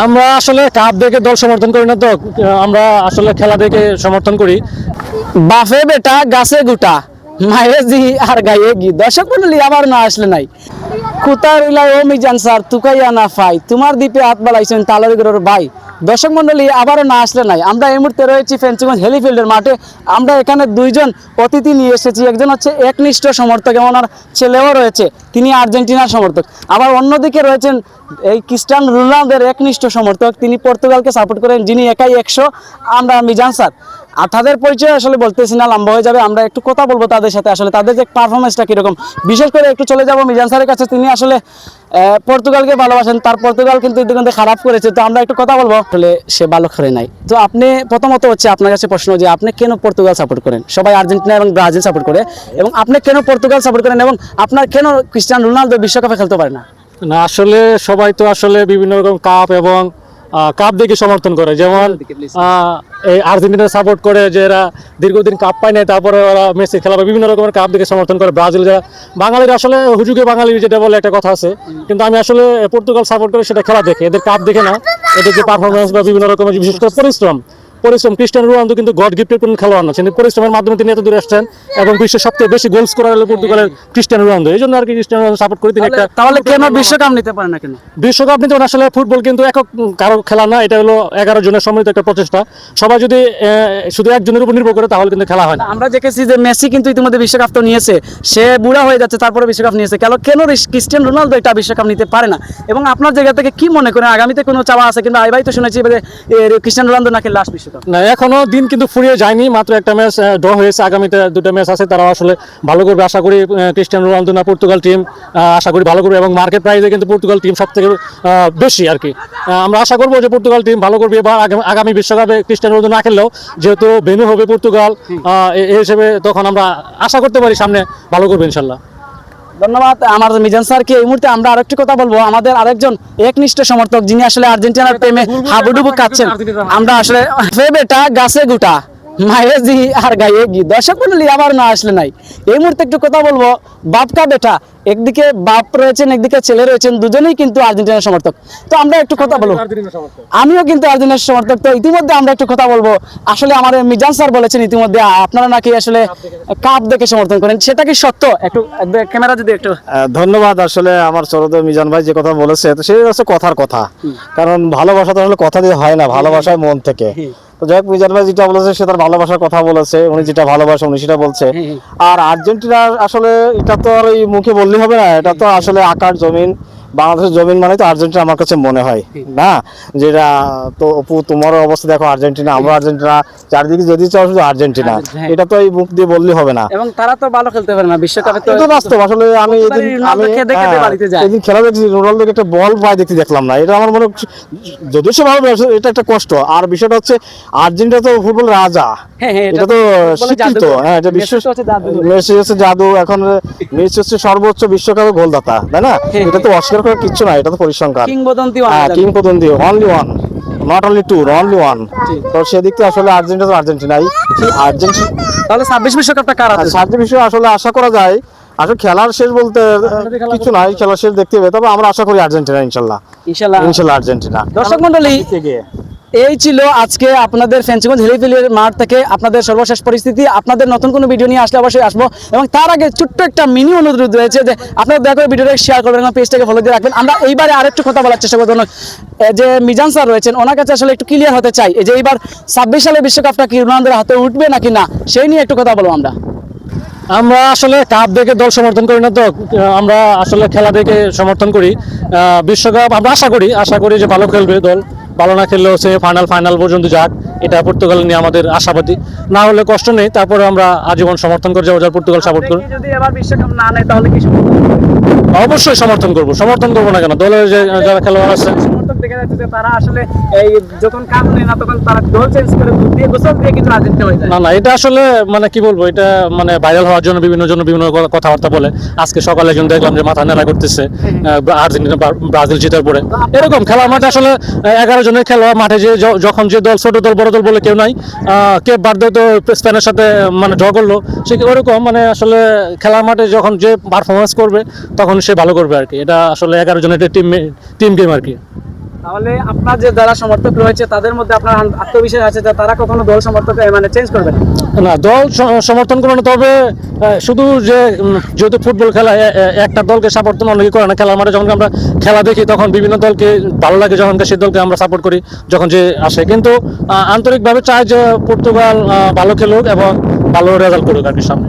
আমরা আসলে কাপ দেখে দল সমর্থন করি না তো, আমরা আসলে খেলা দেখে সমর্থন করি। বাফে বেটা গাছে গুটা মায়ে জি আর গায়ে গি। দর্শক মন্ডলী আবার না আসলে নাই কুতার ইলাই ও মিজান স্যার তুকাইয়া না ফাই তোমার দ্বীপে হাত বাড়াইছেন তালারিগড়ের ভাই। দর্শক মন্ডলী আবারও না আসলে নাই। আমরা এই মুহূর্তে রয়েছি ফেঞ্চিগঞ্জ হেলিফিল্ডের মাঠে। আমরা এখানে দুইজন অতিথি নিয়ে এসেছি। একজন হচ্ছে একনিষ্ঠ সমর্থক এবং ওনার ছেলেও রয়েছে, তিনি আর্জেন্টিনার সমর্থক। আবার অন্যদিকে রয়েছেন এই ক্রিস্টিয়ানো রোনালদোর একনিষ্ঠ সমর্থক, তিনি পর্তুগালকে সাপোর্ট করেন, যিনি একাই 100। আমরা মিজান স্যার আর তাদের পরিচয় আসলে বলতেছি না, লম্বা হয়ে যাবে। আমরা একটু কথা বলবো তাদের সাথে, আসলে তাদের যে পারফরমেন্সটা কীরকম। বিশেষ করে একটু চলে যাব মিজান স্যারের কাছে, তিনি আসলে পর্তুগালকে ভালোবাসেন। তার পর্তুগাল কিন্তু ইতিমধ্যে খারাপ করেছে, তো আমরা একটু কথা বলবো। আসলে সে ভালো করে নাই। তো আপনি প্রথমত হচ্ছে আপনার কাছে প্রশ্ন যে আপনি কেন পর্তুগাল সাপোর্ট করেন? সবাই আর্জেন্টিনা এবং ব্রাজিল সাপোর্ট করে, এবং আপনি কেন পর্তুগাল সাপোর্ট করেন, এবং আপনার কেন ক্রিস্টিয়ানো রোনালদো বিশ্বকাপে খেলতে পারে না? না, আসলে সবাই তো আসলে বিভিন্ন রকম কাপ এবং কাপ দেখে সমর্থন করে। যেমন এই আর্জেন্টিনা সাপোর্ট করে যে এরা দীর্ঘদিন কাপ পায় না, তারপরে ওরা মেসি খেলা বিভিন্ন রকমের কাপ দেখে সমর্থন করে। ব্রাজিল যারা বাঙালির আসলে হুজুগে বাঙালি যেটা বলে একটা কথা আছে, কিন্তু আমি আসলে পর্তুগাল সাপোর্ট করে সেটা খেলা দেখে, এদের কাপ দেখে না। এদের যে পারফরমেন্স বা বিভিন্ন রকমের বিশেষ করে পরিশ্রম ক্রিস্টিয়ানো রোনালদো কিন্তু গড গিফটেড কোন খেলোয়াড় না, কিন্তু পরিশ্রমের মাধ্যমে তিনি এত দূরে আসছেন এবং বিশ্বের সবচেয়ে বেশি গোলস করা হলো পর্তুগালের ক্রিস্টিয়ানো রোনালদো। এই জন্য আর কি ক্রিস্টিয়ানো রোনালদো সাপোর্ট করে। তিনি একটা তাহলে কেন বিশ্বকাপ নিতে পারে না? কেন বিশ্বকাপ নিতে? আসলে ফুটবল কিন্তু একক কারো খেলা না, এটা হলো 11 জনের সম্মিলিত একটা প্রচেষ্টা। সবাই যদি শুধু একজনের উপর নির্ভর করে তাহলে কিন্তু খেলা হয় না। আমরা দেখেছি যে মেসি কিন্তু ইতিমধ্যে বিশ্বকাপ তো নিয়েছে, সে বুড়া হয়ে যাচ্ছে, তারপরে বিশ্বকাপ নিয়েছে। কেন ক্রিস্টিয়ানো রোনালদো এটা বিশ্বকাপ নিতে পারে না? এবং আপনার জায়গা থেকে কি মনে করেন আগামীতে কোনো চাওয়া আছে? কিন্তু আইবাই তো শুনেছি ক্রিস্টিয়ানো রোনালদো নাকি লাস্ট বিশ্বকাপ না, এখনো দিন কিন্তু ফুরিয়ে যায়নি, মাত্র একটা ম্যাচ ড্র হয়েছে, আগামীতে 2টা ম্যাচ আছে। তারা আসলে ভালো করবে আশা করি। ক্রিস্টিয়ানো রোনালদো না পর্তুগাল টিম আশা করি ভালো করবে, এবং মার্কেট প্রাইসে কিন্তু পর্তুগাল টিম সব থেকে বেশি আর কি। আমরা আশা করবো যে পর্তুগাল টিম ভালো করবে। এবার আগামী বিশ্বকাপে ক্রিস্টিয়ানো রোনালদো না খেললেও যেহেতু ভেন্যু হবে পর্তুগাল, এই হিসেবে তখন আমরা আশা করতে পারি সামনে ভালো করবে ইনশাল্লাহ। ধন্যবাদ আমার মিজান স্যারকে। এই মুহূর্তে আমরা আরেকটি কথা বলবো, আমাদের আরেকজন একনিষ্ঠ সমর্থক, যিনি আসলে আর্জেন্টিনার প্রেমে হাবুডুবু কাচ্ছেন। আমরা আসলে বেটা গাছে গুটা মায়ে জি আর গায়ে গি। দর্শক মন্ডলী আবার না আসলে নাই। এই মুহূর্তে একটু কথা বলবো বাপকা বেটা, একদিকে বাপ রয়েছেন, একদিকে ছেলে রয়েছেন, দুজনেই কিন্তু আর্জেন্টিনার সমর্থক। তো আমরা একটু কথা বলবো, আমিও কিন্তু আর্জেন্টিনার সমর্থক। তো ইতিমধ্যে আমরা একটু কথা বলবো। আসলে আমার মিজান স্যার বলেছেন ইতিমধ্যে আপনারা নাকি আসলে কাপ দেখে সমর্থন করেন, সেটা কি সত্য? একটু ক্যামেরা যদি একটু। ধন্যবাদ। আসলে আমার সরোদয় মিজান ভাই যে কথা বলেছে, তো সেই হচ্ছে কথার কথা। কারণ ভালোবাসা তো আসলে কথা দিয়ে হয় না, ভালোবাসায় মন থেকে। তো যাই হোক, মিজান ভাই যেটা বলেছে সে তার ভালোবাসার কথা বলেছে, উনি যেটা ভালোবাসে উনি সেটা বলছে। আর আর্জেন্টিনা আসলে এটা তো আর ওই মুখে বললেই হবে না, এটা তো আসলে আকার জমিন, বাংলাদেশের জমিন মানে তো আর্জেন্টিনা আমার কাছে মনে হয় না। যেটা তো অপু তোমারও অবস্থা দেখো, আর্জেন্টিনা, আমরা আর্জেন্টিনা, চারদিকে যদি চাও শুধু আর্জেন্টিনা, এটা তো এই মুখ দিয়ে বললেই হবে না। এবং তারা তো ভালো খেলতে পারে না বিশ্বকাপে, তো এটা বাস্তব। আসলে আমি এদিন খেলা দেখছি, রোনালদোকে একটা বল পায় দেখতে দেখলাম না, এটা আমার মনে যদিও সে ভালো, এটা একটা কষ্ট। আর বিষয়টা হচ্ছে আর্জেন্টিনা তো ফুটবল রাজা, এটা তো স্বীকৃত। হ্যাঁ, এটা বিশ্ব মেসি হচ্ছে জাদু, এখন মেসি হচ্ছে সর্বোচ্চ বিশ্বকাপে গোলদাতা, তাই না? এটা তো অস্বীকার করার কিচ্ছু না, এটা তো পরিসংখ্যান, কিংবদন্তি, only one, not only two, only one. তো সেদিক থেকে আসলে আর্জেন্টিনা তো আর্জেন্টিনাই। আর্জেন্টিনা তাহলে 26 বিশ্বকাপটা কার হাতে? 26 বিশ্ব আসলে আশা করা যায়। আসলে খেলার শেষ বলতে কিছু নাই, খেলার শেষ দেখতে হবে, তবে আমরা আশা করি আর্জেন্টিনা ইনশাল্লাহ, ইনশাল্লাহ আর্জেন্টিনা। দর্শক মন্ডলী, এই ছিল আজকে আপনাদের ফেঞ্চিগঞ্জ হেলিফিল্ডের মাঠ থেকে আপনাদের সর্বশেষ পরিস্থিতি। আপনাদের নতুন কোনো ভিডিও নিয়ে আসলে অবশ্যই আসবো, এবং তার আগে ছোট্ট একটা মিনি অনুরোধ রয়েছে যে আপনারা দয়া করে ভিডিওটা শেয়ার করবেন এবং পেজটাকে ফলো দিয়ে রাখবেন। আমরা এইবারে আরেকটু কথা বলার চেষ্টা করবো, যে মিজান স্যার রয়েছেন ওনার কাছে আসলে একটু ক্লিয়ার হতে চাই, যে এইবার 26 সালে বিশ্বকাপটা কি রোনালদোর হাতে উঠবে নাকি না, সেই নিয়ে একটু কথা বলবো। আমরা আসলে কাপ দেখে দল সমর্থন করি না তো, আমরা আসলে খেলা দেখে সমর্থন করি। বিশ্বকাপ আমরা আশা করি যে ভালো খেলবে দল, ভালো না খেললেও সে ফাইনাল পর্যন্ত যাক, এটা পর্তুগাল নিয়ে আমাদের আশাবাদী। না হলে কষ্ট নেই, তারপরে আমরা আজীবন সমর্থন করে যাবো, যারা পর্তুগাল সাপোর্ট করি। যদি এবার বিশ্বকাপ না নেয় তাহলে কি অবশ্যই সমর্থন করবো না কেন? দলের যে যারা খেলোয়াড় আছে দেখা যাচ্ছে যে তারা আসলে এই যখন কাপ নেয় না তখন তারা দল চেঞ্জ করে দিয়ে গোসল দিয়ে কিন্তু আর্জেন্টিনা হয়ে যায়। না, এটা আসলে মানে কি বলবো, এটা মানে ভাইরাল হওয়ার জন্য বিভিন্ন কথাবার্তা বলে। আজকে সকালে একজন দেখলাম যে মাথা নেড়া করতেছে আর্জেন্টিনা ব্রাজিল জেতার পরে। এরকম খেলার মাঠে আসলে 11 জনের খেলোয়াড় মাঠে, যে যখন যে দল ছোট দল বড় দল বলে কেউ নাই। কেপ ভার্দে তো স্পেনের সাথে মানে ড্র করলো, সে ওরকম মানে আসলে খেলার মাঠে যখন যে পারফরমেন্স করবে তখন সে ভালো করবে আর কি। এটা আসলে 11 জনের টিম গেম আর কি। তাহলে আপনার যে যারা সমর্থক রয়েছে তাদের মধ্যে আপনার আত্মবিশ্বাস আছে যে তারা কখনো দল সমর্থক মানে চেঞ্জ করবে না? না, দল সমর্থন করে না, তবে শুধু যে যেহেতু ফুটবল খেলা একটা দলকে সাপোর্ট তো অনেকে করে না। খেলার মাঠে যখন আমরা খেলা দেখি তখন বিভিন্ন দলকে ভালো লাগে, যখন সেই দলকে আমরা সাপোর্ট করি যখন যে আসে। কিন্তু আন্তরিকভাবে চাই যে পর্তুগাল ভালো খেলুক এবং ভালো রেজাল্ট করুক আর কি সামনে।